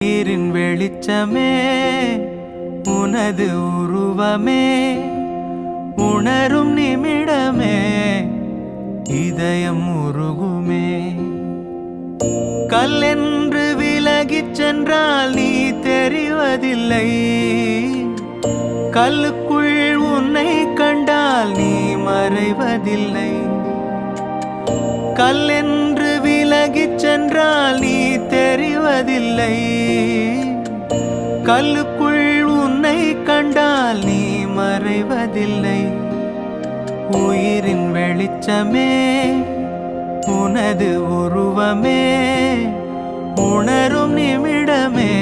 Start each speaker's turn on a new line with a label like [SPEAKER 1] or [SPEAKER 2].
[SPEAKER 1] நீரின் வெளிச்சமே உனது உருவமே உணரும் நிமிடமே இதயம் உருகுமே. கல்லென்று விலகிச் சென்றால் நீ தெரிவதில்லை, கல்லுக்குள் உன்னை கண்டால் நீ மறைவதில்லை. கல்லென்று விலகிச் சென்றால் நீ தெரிவதில்லை, கல்லுக்குள் உன்னை கண்டால் நீ மறைவதில்லை. உயிரின் வெளிச்சமே உனது உருவமே உணரும் நிமிடமே